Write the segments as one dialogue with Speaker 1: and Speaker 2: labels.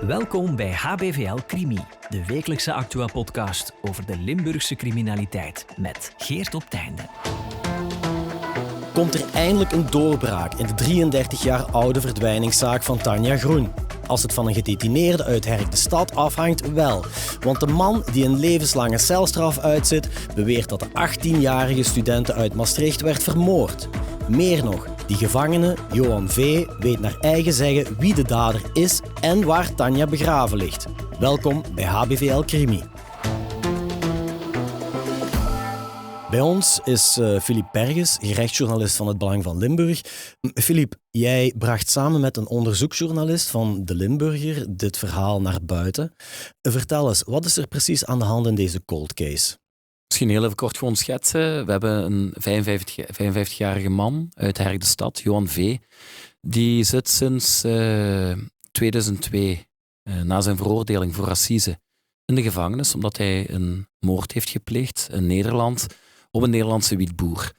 Speaker 1: Welkom bij HBVL Crimi, de wekelijkse Actua-podcast over de Limburgse criminaliteit met Geert op Teinde.
Speaker 2: Komt er eindelijk een doorbraak in de 33 jaar oude verdwijningszaak van Tanja Groen? Als het van een gedetineerde uit Herk-de-Stad afhangt, wel. Want de man die een levenslange celstraf uitzit, beweert dat de 18-jarige studente uit Maastricht werd vermoord. Meer nog, die gevangene, Johan V., weet naar eigen zeggen wie de dader is en waar Tanja begraven ligt. Welkom bij HBVL Crimi. Bij ons is Philippe Berges, gerechtsjournalist van Het Belang van Limburg. Philippe, jij bracht samen met een onderzoeksjournalist van De Limburger dit verhaal naar buiten. Vertel eens, wat is er precies aan de hand in deze cold case?
Speaker 3: Misschien heel even kort gewoon schetsen. We hebben een 55-jarige man uit Herk-de-Stad, Johan V. Die zit sinds 2002, na zijn veroordeling voor racisme, in de gevangenis, omdat hij een moord heeft gepleegd in Nederland op een Nederlandse wietboer.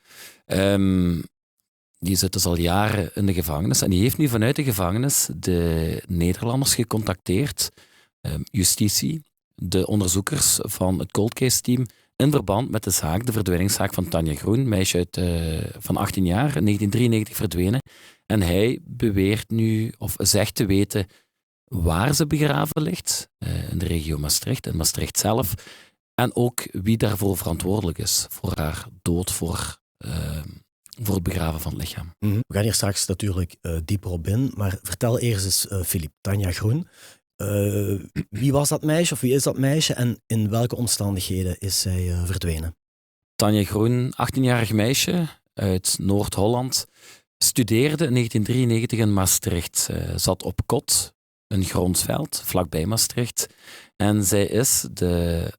Speaker 3: Die zit dus al jaren in de gevangenis en die heeft nu vanuit de gevangenis de Nederlanders gecontacteerd, justitie, de onderzoekers van het cold case team, in verband met de zaak, de verdwijningszaak van Tanja Groen, meisje van 18 jaar, in 1993 verdwenen. En hij beweert nu, of zegt te weten, waar ze begraven ligt, in de regio Maastricht, in Maastricht zelf. En ook wie daarvoor verantwoordelijk is, voor haar dood, voor het begraven van het lichaam.
Speaker 2: We gaan hier straks natuurlijk dieper op in, maar vertel eerst eens, Philippe, Tanja Groen. Wie was dat meisje of wie is dat meisje en in welke omstandigheden is zij verdwenen?
Speaker 3: Tanja Groen, 18-jarig meisje uit Noord-Holland, studeerde in 1993 in Maastricht. Zat op kot, een Gronsveld, vlakbij Maastricht. En zij is de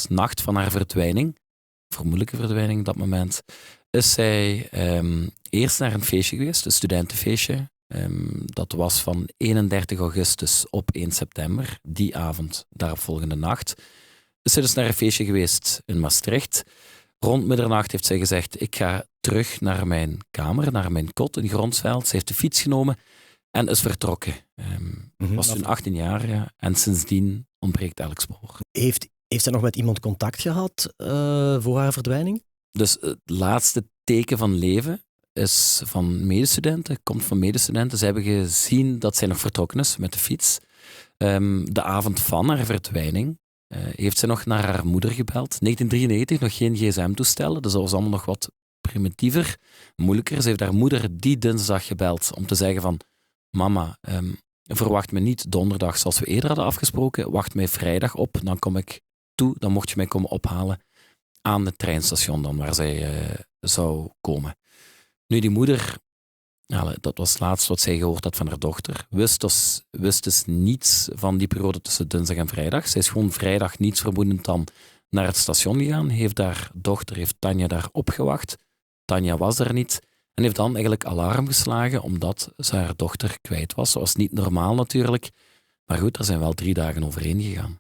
Speaker 3: nacht van haar verdwijning, vermoedelijke verdwijning op dat moment, is zij eerst naar een feestje geweest, een studentenfeestje. Dat was van 31 augustus op 1 september, die avond, daaropvolgende nacht. Is zij dus naar een feestje geweest in Maastricht. Rond middernacht heeft zij gezegd, ik ga terug naar mijn kamer, naar mijn kot in Gronsveld. Ze heeft de fiets genomen en is vertrokken. Was toen 18 jaar, ja, en sindsdien ontbreekt elk spoor.
Speaker 2: Heeft zij nog met iemand contact gehad voor haar verdwijning?
Speaker 3: Dus het laatste teken van leven is van medestudenten, komt van medestudenten. Ze hebben gezien dat zij nog vertrokken is met de fiets. De avond van haar verdwijning heeft zij nog naar haar moeder gebeld. 1993, nog geen gsm-toestellen, dus dat was allemaal nog wat primitiever, moeilijker. Ze heeft haar moeder die dinsdag gebeld om te zeggen van mama, verwacht me niet donderdag zoals we eerder hadden afgesproken, wacht mij vrijdag op, dan kom ik toe, dan mocht je mij komen ophalen aan het treinstation dan, waar zij zou komen. Nu, die moeder, dat was het laatste wat zij gehoord had van haar dochter, wist dus niets van die periode tussen dinsdag en vrijdag. Zij is gewoon vrijdag niets vermoedend dan naar het station gegaan, heeft Tanja daar opgewacht. Tanja was daar niet en heeft dan eigenlijk alarm geslagen omdat ze haar dochter kwijt was. Dat was niet normaal natuurlijk, maar goed, er zijn wel 3 dagen overheen gegaan.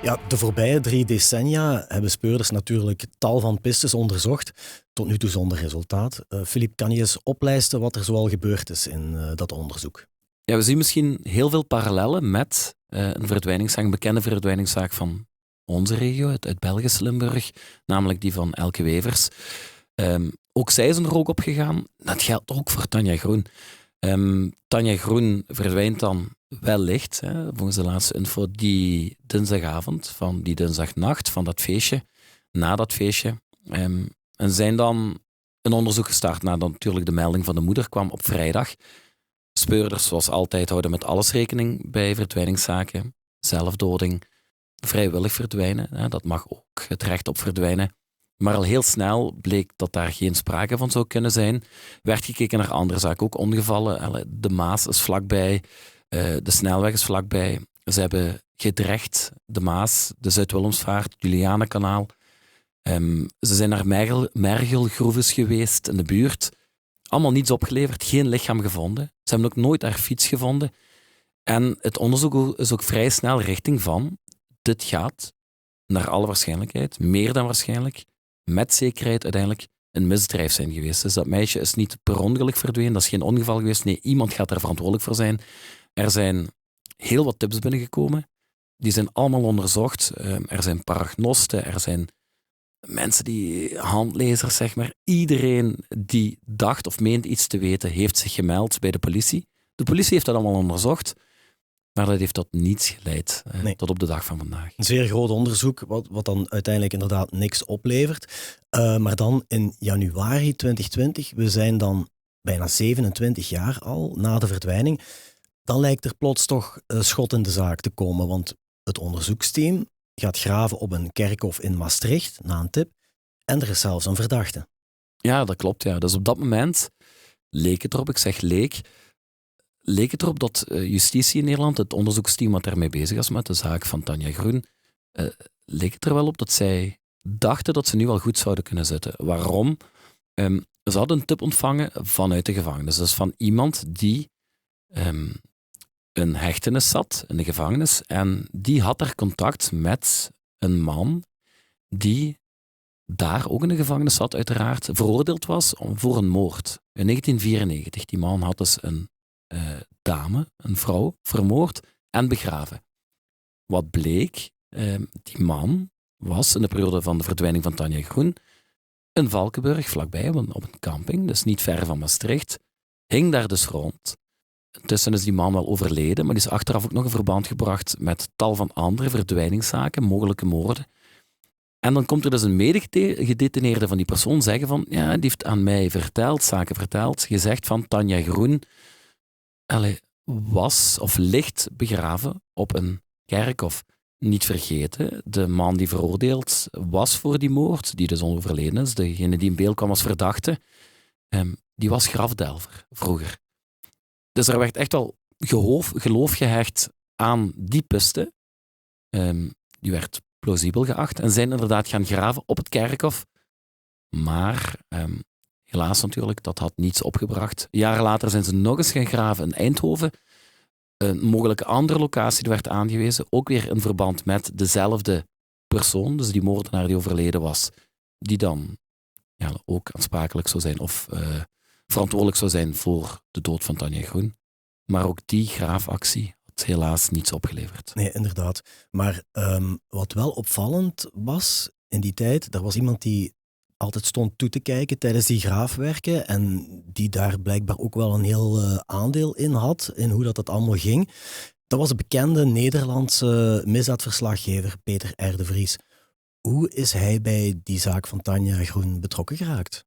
Speaker 2: Ja, de voorbije 3 decennia hebben speurders natuurlijk tal van pistes onderzocht, tot nu toe zonder resultaat. Philippe, kan je eens oplijsten wat er zoal gebeurd is in dat onderzoek?
Speaker 3: Ja, we zien misschien heel veel parallellen met een bekende verdwijningszaak van onze regio, uit Belgisch Limburg, namelijk die van Elke Wevers. Ook zij is er ook op gegaan. Dat geldt ook voor Tanja Groen. Tanja Groen verdwijnt dan wellicht, volgens de laatste info, die dinsdagavond, van die dinsdagnacht van dat feestje, na dat feestje. En zijn dan een onderzoek gestart nadat natuurlijk de melding van de moeder kwam op vrijdag. Speurders, zoals altijd, houden met alles rekening bij verdwijningszaken. Zelfdoding, vrijwillig verdwijnen, dat mag ook, het recht op verdwijnen. Maar al heel snel bleek dat daar geen sprake van zou kunnen zijn. Werd gekeken naar andere zaken, ook ongevallen. De Maas is vlakbij, de snelweg is vlakbij. Ze hebben Gedrecht, de Maas, de Zuid-Willemsvaart, het Julianenkanaal. Ze zijn naar mergelgroeves geweest in de buurt. Allemaal niets opgeleverd, geen lichaam gevonden. Ze hebben ook nooit haar fiets gevonden. En het onderzoek is ook vrij snel richting van, dit gaat naar alle waarschijnlijkheid, meer dan waarschijnlijk, met zekerheid uiteindelijk een misdrijf zijn geweest. Dus dat meisje is niet per ongeluk verdwenen, dat is geen ongeval geweest. Nee, iemand gaat er verantwoordelijk voor zijn. Er zijn heel wat tips binnengekomen. Die zijn allemaal onderzocht. Er zijn paragnosten, er zijn mensen die handlezers, zeg maar. Iedereen die dacht of meent iets te weten, heeft zich gemeld bij de politie. De politie heeft dat allemaal onderzocht, maar dat heeft tot niets geleid, tot op de dag van vandaag.
Speaker 2: Een zeer groot onderzoek, wat dan uiteindelijk inderdaad niks oplevert. Maar dan in januari 2020, we zijn dan bijna 27 jaar al na de verdwijning, dan lijkt er plots toch schot in de zaak te komen, want het onderzoeksteam gaat graven op een kerkhof in Maastricht, na een tip, en er is zelfs een verdachte.
Speaker 3: Ja, dat klopt. Ja. Dus op dat moment leek het erop, ik zeg leek het erop dat justitie in Nederland, het onderzoeksteam wat daarmee bezig was met de zaak van Tanja Groen, leek het er wel op dat zij dachten dat ze nu wel goed zouden kunnen zitten. Waarom? Ze hadden een tip ontvangen vanuit de gevangenis. Dus van iemand die een hechtenis zat in de gevangenis en die had er contact met een man die daar ook in de gevangenis zat, uiteraard, veroordeeld was voor een moord. In 1994. Die man had dus een dame, een vrouw, vermoord en begraven. Wat bleek, die man was in de periode van de verdwijning van Tanja Groen in Valkenburg, vlakbij, op een camping, dus niet ver van Maastricht, hing daar dus rond. Intussen is die man wel overleden, maar die is achteraf ook nog in verband gebracht met tal van andere verdwijningszaken, mogelijke moorden. En dan komt er dus een medegedetineerde van die persoon zeggen van, ja, die heeft aan mij zaken verteld, gezegd van Tanja Groen was of ligt begraven op een kerkhof. Niet vergeten, de man die veroordeeld was voor die moord, die dus overleden is, degene die in beeld kwam als verdachte, die was grafdelver vroeger. Dus er werd echt wel geloof gehecht aan die piste. Die werd plausibel geacht en zijn inderdaad gaan graven op het kerkhof. Maar helaas natuurlijk, dat had niets opgebracht. Jaren later zijn ze nog eens gaan graven in Eindhoven. Een mogelijke andere locatie werd aangewezen, ook weer in verband met dezelfde persoon, dus die moordenaar die overleden was, die dan ook aansprakelijk zou zijn of verantwoordelijk zou zijn voor de dood van Tanja Groen. Maar ook die graafactie had helaas niets opgeleverd.
Speaker 2: Nee, inderdaad. Maar wat wel opvallend was in die tijd, er was iemand die altijd stond toe te kijken tijdens die graafwerken en die daar blijkbaar ook wel een heel aandeel in had, in hoe dat allemaal ging. Dat was de bekende Nederlandse misdaadverslaggever Peter R. de Vries. Hoe is hij bij die zaak van Tanja Groen betrokken geraakt?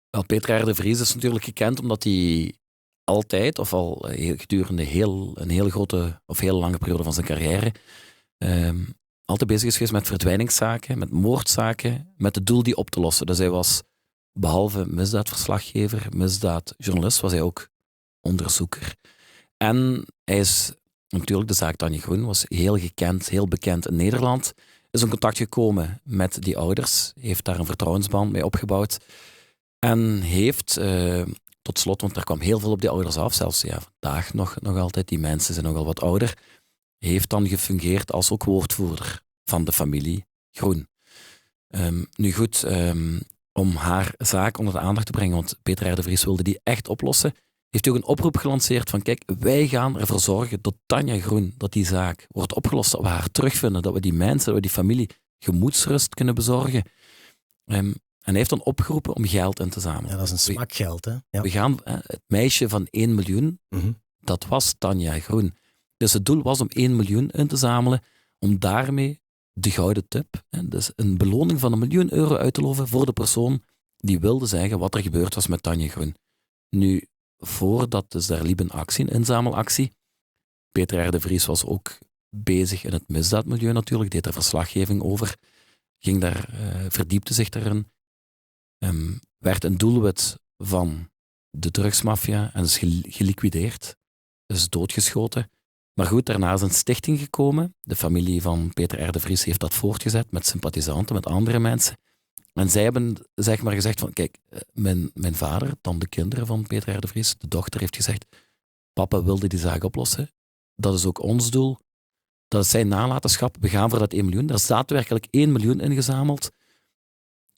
Speaker 3: Wel, Peter R. de Vries is natuurlijk gekend omdat hij altijd, of al gedurende een heel grote of heel lange periode van zijn carrière, altijd bezig is geweest met verdwijningszaken, met moordzaken, met het doel die op te lossen. Dus hij was, behalve misdaadverslaggever, misdaadjournalist, was hij ook onderzoeker. En hij is natuurlijk, de zaak Tanja Groen was heel gekend, heel bekend in Nederland. Is in contact gekomen met die ouders, heeft daar een vertrouwensband mee opgebouwd en heeft tot slot, want er kwam heel veel op die ouders af, zelfs vandaag nog altijd, die mensen zijn nogal wat ouder, heeft dan gefungeerd als ook woordvoerder van de familie Groen. Nu goed, om haar zaak onder de aandacht te brengen, want Peter R. de Vries wilde die echt oplossen, heeft hij ook een oproep gelanceerd van kijk, wij gaan ervoor zorgen dat Tanja Groen, dat die zaak wordt opgelost, dat we haar terugvinden, dat we die mensen, dat we die familie gemoedsrust kunnen bezorgen. En hij heeft dan opgeroepen om geld in te zamelen.
Speaker 2: Ja, dat is een smak geld, hè? Ja.
Speaker 3: We gaan, het meisje van 1 miljoen, dat was Tanja Groen. Dus het doel was om 1 miljoen in te zamelen, om daarmee de gouden tip, dus een beloning van €1 miljoen uit te loven voor de persoon die wilde zeggen wat er gebeurd was met Tanja Groen. Nu, voordat dus daar liep een inzamelactie. Peter R. de Vries was ook bezig in het misdaadmilieu natuurlijk, deed er verslaggeving over, ging daar, verdiepte zich daarin, werd een doelwit van de drugsmafia en is geliquideerd, is doodgeschoten. Maar goed, daarna is een stichting gekomen. De familie van Peter R. de Vries heeft dat voortgezet met sympathisanten, met andere mensen. En zij hebben zeg maar gezegd van, kijk, mijn vader, dan de kinderen van Peter R. de Vries, de dochter heeft gezegd, papa wilde die zaak oplossen. Dat is ook ons doel. Dat is zijn nalatenschap. We gaan voor dat 1 miljoen. Er is daadwerkelijk 1 miljoen ingezameld.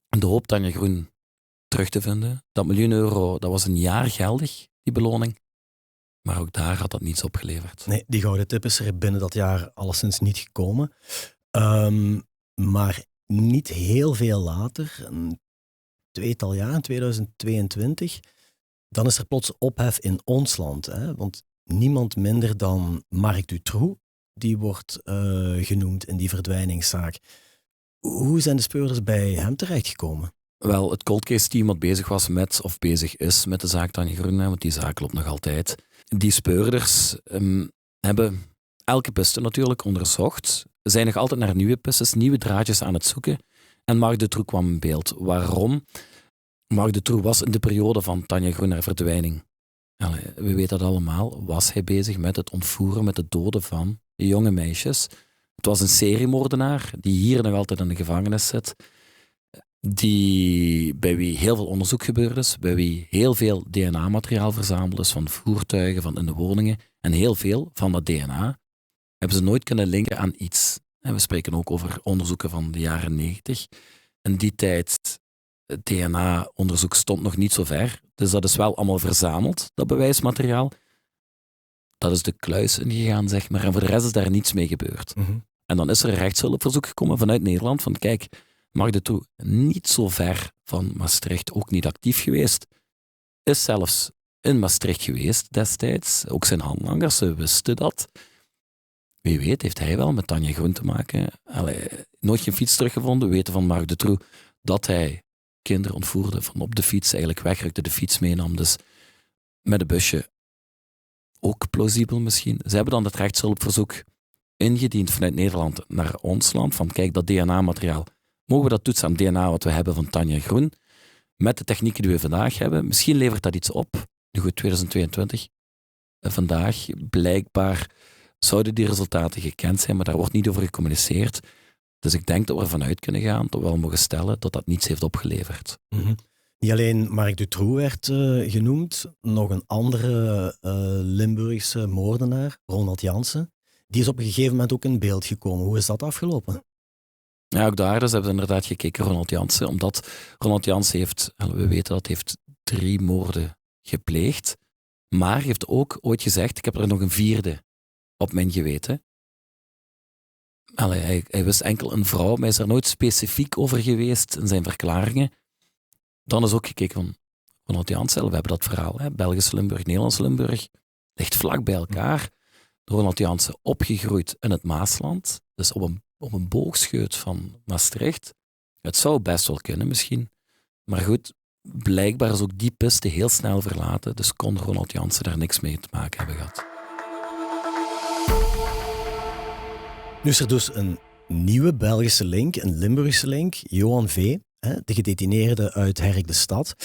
Speaker 3: In de hoop Tanja Groen terug te vinden. Dat €1 miljoen, dat was een jaar geldig, die beloning. Maar ook daar had dat niets opgeleverd.
Speaker 2: Nee, die gouden tip is er binnen dat jaar alleszins niet gekomen. Maar niet heel veel later, een tweetal jaar, in 2022, dan is er plots ophef in ons land. Hè? Want niemand minder dan Marc Dutroux, die wordt genoemd in die verdwijningszaak. Hoe zijn de speurders bij hem terechtgekomen?
Speaker 3: Wel, het cold case team wat bezig was met, of bezig is met de zaak Tanja Groen, want die zaak loopt nog altijd. Die speurders hebben elke piste natuurlijk onderzocht. Zijn nog altijd naar nieuwe pistes, nieuwe draadjes aan het zoeken. En Marc Dutroux kwam in beeld. Waarom? Marc Dutroux was in de periode van Tanja Groen haar verdwijning. We weten dat allemaal. Was hij bezig met het ontvoeren, met het doden van jonge meisjes. Het was een seriemoordenaar die hier nog altijd in de gevangenis zit. Bij wie heel veel onderzoek gebeurd is, bij wie heel veel DNA-materiaal verzameld is van voertuigen, van in de woningen. En heel veel van dat DNA hebben ze nooit kunnen linken aan iets. En we spreken ook over onderzoeken van de jaren 90. In die tijd, het DNA-onderzoek stond nog niet zo ver. Dus dat is wel allemaal verzameld, dat bewijsmateriaal. Dat is de kluis ingegaan, zeg maar. En voor de rest is daar niets mee gebeurd.
Speaker 2: Mm-hmm.
Speaker 3: En dan is er een rechtshulpverzoek gekomen vanuit Nederland van kijk, Marc Dutroux niet zo ver van Maastricht, ook niet actief geweest. Is zelfs in Maastricht geweest destijds. Ook zijn handlangers, ze wisten dat. Wie weet heeft hij wel met Tanja Groen te maken. Nooit geen fiets teruggevonden. We weten van Marc Dutroux dat hij kinderen ontvoerde van op de fiets, eigenlijk wegrukte, de fiets meenam. Dus met een busje ook plausibel misschien. Ze hebben dan het rechtshulpverzoek ingediend vanuit Nederland naar ons land. Van kijk, dat DNA-materiaal, mogen we dat toetsen aan DNA wat we hebben van Tanja Groen? Met de technieken die we vandaag hebben. Misschien levert dat iets op. Nu goed, 2022. Vandaag, blijkbaar zouden die resultaten gekend zijn, maar daar wordt niet over gecommuniceerd. Dus ik denk dat we ervan uit kunnen gaan, dat we wel mogen stellen, dat dat niets heeft opgeleverd.
Speaker 2: Mm-hmm. Niet alleen Marc Dutroux werd genoemd, nog een andere Limburgse moordenaar, Ronald Jansen. Die is op een gegeven moment ook in beeld gekomen. Hoe is dat afgelopen?
Speaker 3: Ja, ook daar dus hebben we inderdaad gekeken, Ronald Jansen. Omdat Ronald Jansen heeft, we weten dat heeft 3 moorden gepleegd. Maar heeft ook ooit gezegd, ik heb er nog een 4e op mijn geweten. Hij wist enkel een vrouw, maar hij is er nooit specifiek over geweest in zijn verklaringen. Dan is ook gekeken van Ronald Jansen, we hebben dat verhaal, Belgisch Limburg, Nederlands Limburg, ligt vlak bij elkaar. Ronald Jansen opgegroeid in het Maasland, dus op een boogscheut van Maastricht. Het zou best wel kunnen misschien. Maar goed, blijkbaar is ook die piste heel snel verlaten, dus kon Ronald Jansen daar niks mee te maken hebben gehad.
Speaker 2: Nu is er dus een nieuwe Belgische link, een Limburgse link, Johan V., de gedetineerde uit Herk de Stad.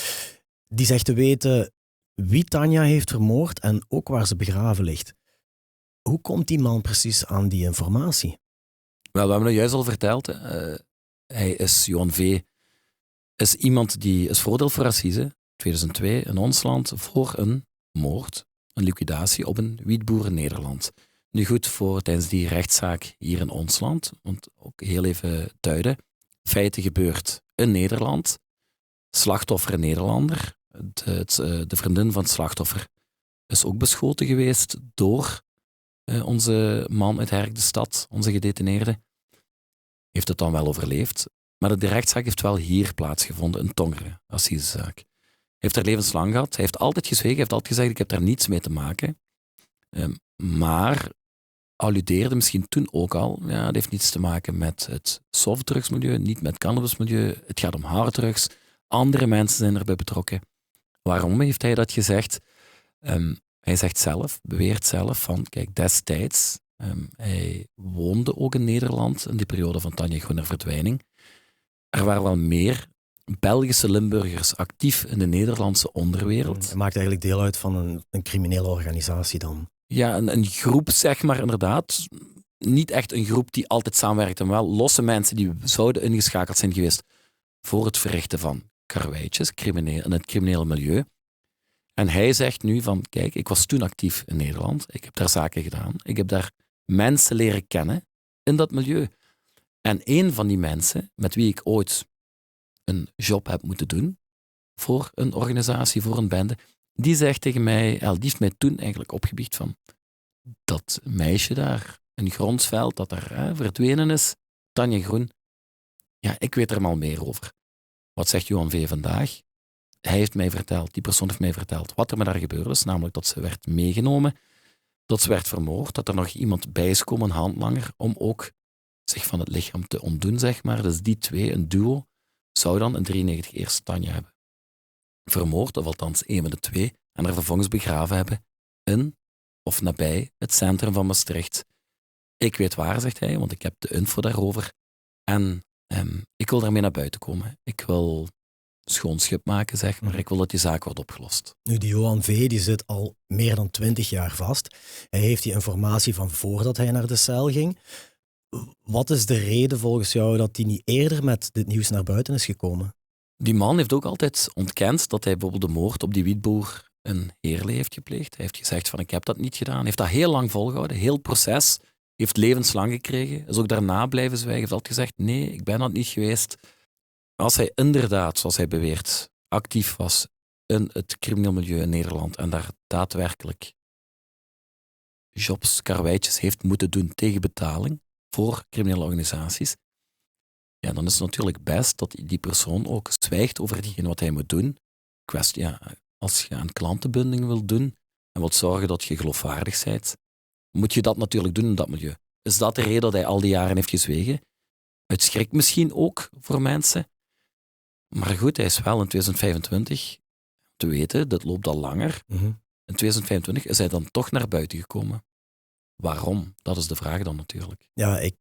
Speaker 2: Die zegt te weten wie Tanja heeft vermoord en ook waar ze begraven ligt. Hoe komt die man precies aan die informatie?
Speaker 3: Wel, we hebben het juist al verteld. Hij is, Johan V., is iemand die is veroordeeld voor racisme, 2002, in ons land, voor een moord, een liquidatie op een wietboer in Nederland. Nu goed, tijdens die rechtszaak hier in ons land, want ook heel even duiden, feiten gebeurd in Nederland, slachtoffer een Nederlander, de vriendin van het slachtoffer is ook beschoten geweest door onze man uit Herk de Stad, onze gedetineerde, heeft het dan wel overleefd. Maar de rechtszaak heeft wel hier plaatsgevonden, in Tongeren, assisezaak. Heeft er levenslang gehad. Hij heeft altijd gezwegen, hij heeft altijd gezegd, ik heb daar niets mee te maken. Maar alludeerde misschien toen ook al, ja, het heeft niets te maken met het softdrugsmilieu, niet met het cannabismilieu, het gaat om harddrugs. Andere mensen zijn erbij betrokken. Waarom heeft hij dat gezegd? Hij zegt zelf, beweert zelf van, kijk, destijds, hij woonde ook in Nederland in die periode van Tanja Groen haar verdwijning. Er waren wel meer Belgische Limburgers actief in de Nederlandse onderwereld.
Speaker 2: Hij maakt eigenlijk deel uit van een criminele organisatie dan.
Speaker 3: Ja, een groep, zeg maar, inderdaad. Niet echt een groep die altijd samenwerkt, maar wel losse mensen die zouden ingeschakeld zijn geweest voor het verrichten van karweitjes in het criminele milieu. En hij zegt nu van, kijk, ik was toen actief in Nederland, ik heb daar zaken gedaan, ik heb daar mensen leren kennen in dat milieu. En een van die mensen, met wie ik ooit een job heb moeten doen, voor een organisatie, voor een bende. Die zegt tegen mij, die heeft mij toen eigenlijk opgebiecht van dat meisje daar, een Gronsveld, dat daar verdwenen is, Tanja Groen. Ja, ik weet er al meer over. Wat zegt Johan V. vandaag? Hij heeft mij verteld, die persoon heeft mij verteld wat er met haar gebeurd is, namelijk dat ze werd meegenomen, dat ze werd vermoord, dat er nog iemand bij is gekomen, een handlanger, om ook zich van het lichaam te ontdoen, zeg maar. Dus die twee, een duo, zou dan in 93 eerst Tanja hebben vermoord, of althans een van de twee, en er vervolgens begraven hebben in of nabij het centrum van Maastricht. Ik weet waar, zegt hij, want ik heb de info daarover. En ik wil daarmee naar buiten komen. Ik wil schoon schip maken, zeg maar. Ik wil dat die zaak wordt opgelost.
Speaker 2: Nu, die Johan V. die zit al meer dan 20 jaar vast. Hij heeft die informatie van voordat hij naar de cel ging. Wat is de reden volgens jou dat hij niet eerder met dit nieuws naar buiten is gekomen?
Speaker 3: Die man heeft ook altijd ontkend dat hij bijvoorbeeld de moord op die wietboer in Heerlen heeft gepleegd. Hij heeft gezegd van ik heb dat niet gedaan. Hij heeft dat heel lang volgehouden, heel proces. Heeft levenslang gekregen. Is ook daarna blijven zwijgen. Heeft altijd gezegd nee, ik ben dat niet geweest. Als hij inderdaad, zoals hij beweert, actief was in het crimineel milieu in Nederland en daar daadwerkelijk jobs, karweitjes heeft moeten doen tegen betaling voor criminele organisaties, ja, dan is het natuurlijk best dat die persoon ook zwijgt over hetgeen wat hij moet doen. Kwestie, ja, als je aan klantenbinding wil doen en wilt zorgen dat je geloofwaardig bent, moet je dat natuurlijk doen in dat milieu. Is dat de reden dat hij al die jaren heeft gezwegen? Het schrikt misschien ook voor mensen. Maar goed, hij is wel in 2025, te weten, dit loopt al langer. In 2025 is hij dan toch naar buiten gekomen. Waarom? Dat is de vraag dan natuurlijk.
Speaker 2: Ja, ik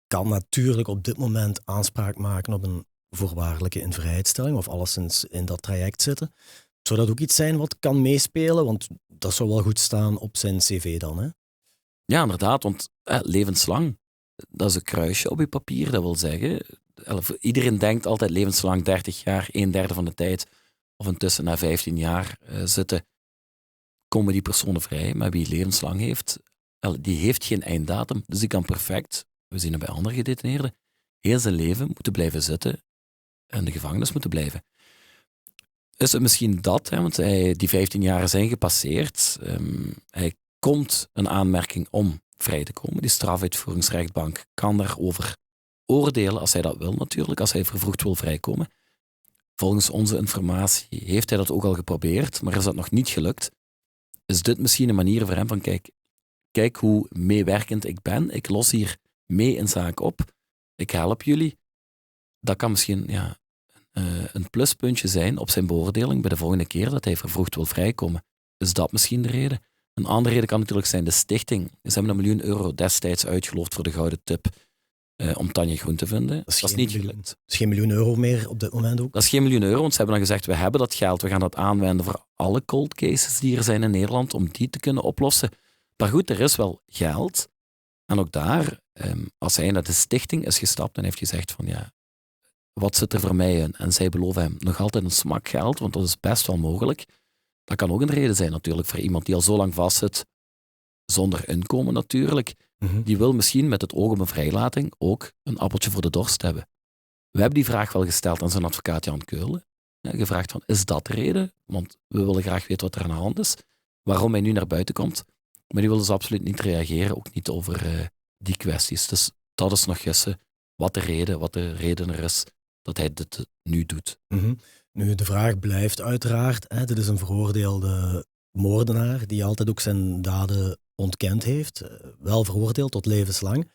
Speaker 2: kan natuurlijk op dit moment aanspraak maken op een voorwaardelijke invrijheidstelling of alleszins in dat traject zitten. Zou dat ook iets zijn wat kan meespelen? Want dat zou wel goed staan op zijn cv dan, hè?
Speaker 3: Ja, inderdaad, want levenslang, dat is een kruisje op je papier. Dat wil zeggen, iedereen denkt altijd levenslang 30 jaar, 1/3 van de tijd, of intussen na 15 jaar zitten, komen die personen vrij. Maar wie levenslang heeft, die heeft geen einddatum. Dus die kan perfect, we zien het bij andere gedetineerden, heel zijn leven moeten blijven zitten en de gevangenis moeten blijven. Is het misschien dat, want die 15 jaar zijn gepasseerd. Hij komt een aanmerking om vrij te komen. Die strafuitvoeringsrechtbank kan daarover oordelen als hij dat wil natuurlijk, als hij vervroegd wil vrijkomen. Volgens onze informatie heeft hij dat ook al geprobeerd, maar is dat nog niet gelukt. Is dit misschien een manier voor hem van kijk hoe meewerkend ik ben, ik los hier mee een zaak op, ik help jullie. Dat kan misschien een pluspuntje zijn op zijn beoordeling bij de volgende keer dat hij vervroegd wil vrijkomen. Is dat misschien de reden? Een andere reden kan natuurlijk zijn de stichting. Ze hebben €1 miljoen destijds uitgeloofd voor de gouden tip om Tanja Groen te vinden. Dat is niet gelukt.
Speaker 2: Dat is geen €1 miljoen meer op dit moment ook?
Speaker 3: Dat is geen €1 miljoen, want ze hebben dan gezegd we hebben dat geld, we gaan dat aanwenden voor alle cold cases die er zijn in Nederland, om die te kunnen oplossen. Maar goed, er is wel geld. En ook daar, als hij naar de stichting is gestapt en heeft gezegd van ja, wat zit er voor mij in? En zij beloven hem nog altijd een smak geld, want dat is best wel mogelijk. Dat kan ook een reden zijn natuurlijk voor iemand die al zo lang vastzit, zonder inkomen natuurlijk. Die wil misschien met het oog op een vrijlating ook een appeltje voor de dorst hebben. We hebben die vraag wel gesteld aan zijn advocaat Jan Keulen. Gevraagd van, is dat de reden? Want we willen graag weten wat er aan de hand is. Waarom hij nu naar buiten komt. Maar die wil dus absoluut niet reageren, ook niet over die kwesties. Dus dat is nog gissen wat de reden er is dat hij dit nu doet.
Speaker 2: Nu, de vraag blijft uiteraard, dit is een veroordeelde moordenaar die altijd ook zijn daden ontkend heeft. Wel veroordeeld tot levenslang.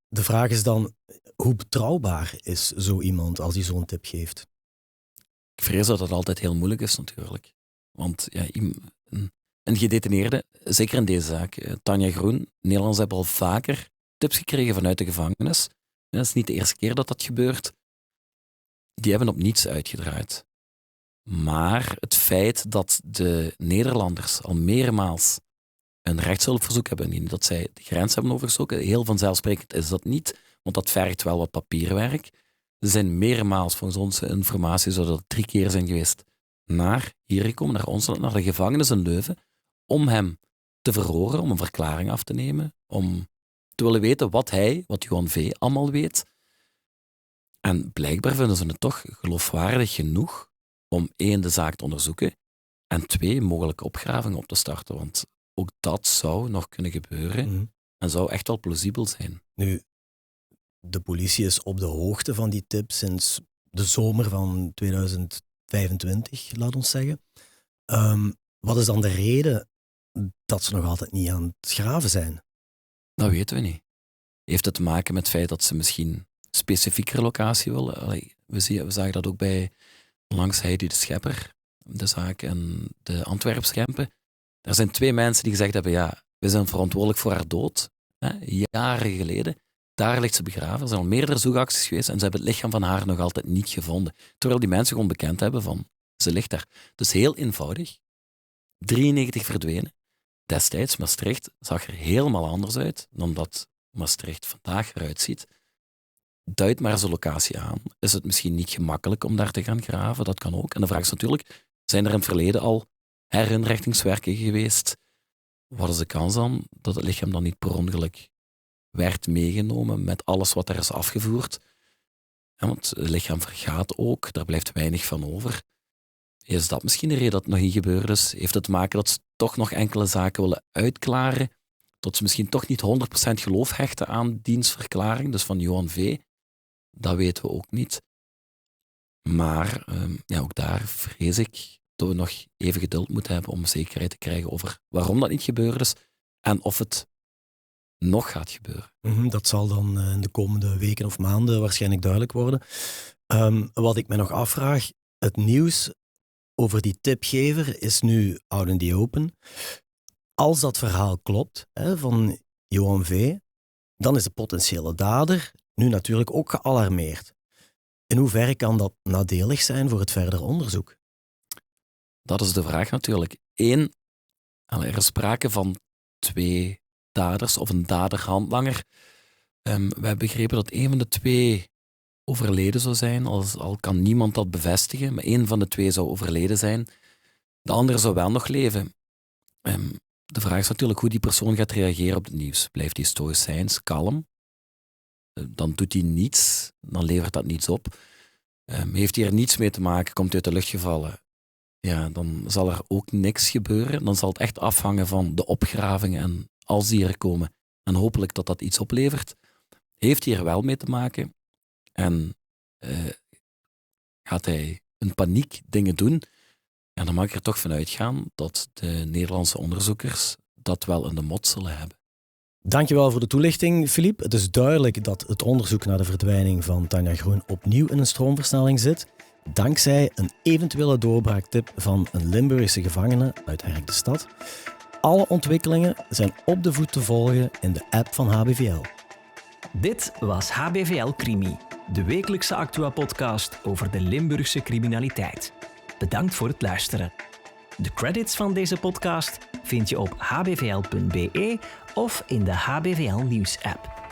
Speaker 2: De vraag is dan, hoe betrouwbaar is zo iemand als hij zo'n tip geeft?
Speaker 3: Ik vrees dat dat altijd heel moeilijk is natuurlijk. Want ja, een gedetineerde, zeker in deze zaak, Tanja Groen, Nederlanders hebben al vaker tips gekregen vanuit de gevangenis. Dat is niet de eerste keer dat dat gebeurt. Die hebben op niets uitgedraaid. Maar het feit dat de Nederlanders al meermaals een rechtshulpverzoek hebben ingediend, dat zij de grens hebben overgestoken, heel vanzelfsprekend is dat niet, want dat vergt wel wat papierwerk. Ze zijn meermaals, volgens onze informatie, zodat het 3 keer zijn geweest, hier gekomen, naar ons, naar de gevangenis in Leuven, om hem te verhoren, om een verklaring af te nemen, om te willen weten wat Johan V. allemaal weet. En blijkbaar vinden ze het toch geloofwaardig genoeg om 1, de zaak te onderzoeken en 2, mogelijke opgravingen op te starten. Want ook dat zou nog kunnen gebeuren en zou echt wel plausibel zijn.
Speaker 2: Nu, de politie is op de hoogte van die tip sinds de zomer van 2025, laat ons zeggen. Wat is dan de reden dat ze nog altijd niet aan het graven zijn?
Speaker 3: Dat weten we niet. Heeft het te maken met het feit dat ze misschien specifiekere locatie willen? Allee, we zagen dat ook bij langs Heidi de Schepper, de zaak en de Antwerpschempen. Er zijn 2 mensen die gezegd hebben, ja, we zijn verantwoordelijk voor haar dood. Jaren geleden. Daar ligt ze begraven. Er zijn al meerdere zoekacties geweest en ze hebben het lichaam van haar nog altijd niet gevonden. Terwijl die mensen gewoon bekend hebben van, ze ligt daar. Dus heel eenvoudig. 93 verdwenen. Destijds, Maastricht zag er helemaal anders uit dan dat Maastricht vandaag eruit ziet. Duid maar eens een locatie aan. Is het misschien niet gemakkelijk om daar te gaan graven? Dat kan ook. En de vraag is natuurlijk, zijn er in het verleden al herinrichtingswerken geweest? Wat is de kans dan dat het lichaam dan niet per ongeluk werd meegenomen met alles wat er is afgevoerd? Ja, want het lichaam vergaat ook, daar blijft weinig van over. Is dat misschien de reden dat het nog niet gebeurd is? Heeft het te maken dat ze toch nog enkele zaken willen uitklaren? Dat ze misschien toch niet 100% geloof hechten aan dienstverklaring, dus van Johan V. Dat weten we ook niet. Maar ook daar vrees ik dat we nog even geduld moeten hebben om zekerheid te krijgen over waarom dat niet gebeurd is en of het nog gaat gebeuren.
Speaker 2: Dat zal dan in de komende weken of maanden waarschijnlijk duidelijk worden. Wat ik me nog afvraag, het nieuws over die tipgever is nu out in the open. Als dat verhaal klopt van Johan V., dan is de potentiële dader nu natuurlijk ook gealarmeerd. In hoeverre kan dat nadelig zijn voor het verder onderzoek?
Speaker 3: Dat is de vraag natuurlijk. 1, er is sprake van 2 daders of een dader-handlanger. We hebben begrepen dat 1 van de 2 overleden zou zijn, al kan niemand dat bevestigen, maar 1 van de 2 zou overleden zijn. De andere zou wel nog leven. De vraag is natuurlijk hoe die persoon gaat reageren op het nieuws. Blijft hij stoïcijns, kalm? Dan doet hij niets, dan levert dat niets op. Heeft hij er niets mee te maken, komt hij uit de lucht gevallen, ja, dan zal er ook niks gebeuren. Dan zal het echt afhangen van de opgravingen en als die er komen. En hopelijk dat dat iets oplevert. Heeft hij er wel mee te maken en gaat hij in paniek dingen doen, ja, dan mag ik er toch van uitgaan dat de Nederlandse onderzoekers dat wel in de mot zullen hebben.
Speaker 2: Dankjewel voor de toelichting, Philippe. Het is duidelijk dat het onderzoek naar de verdwijning van Tanja Groen opnieuw in een stroomversnelling zit, dankzij een eventuele doorbraaktip van een Limburgse gevangene uit Herk de Stad. Alle ontwikkelingen zijn op de voet te volgen in de app van HBVL.
Speaker 1: Dit was HBVL Crimi, de wekelijkse Actua-podcast over de Limburgse criminaliteit. Bedankt voor het luisteren. De credits van deze podcast vind je op hbvl.be of in de HBVL Nieuws-app.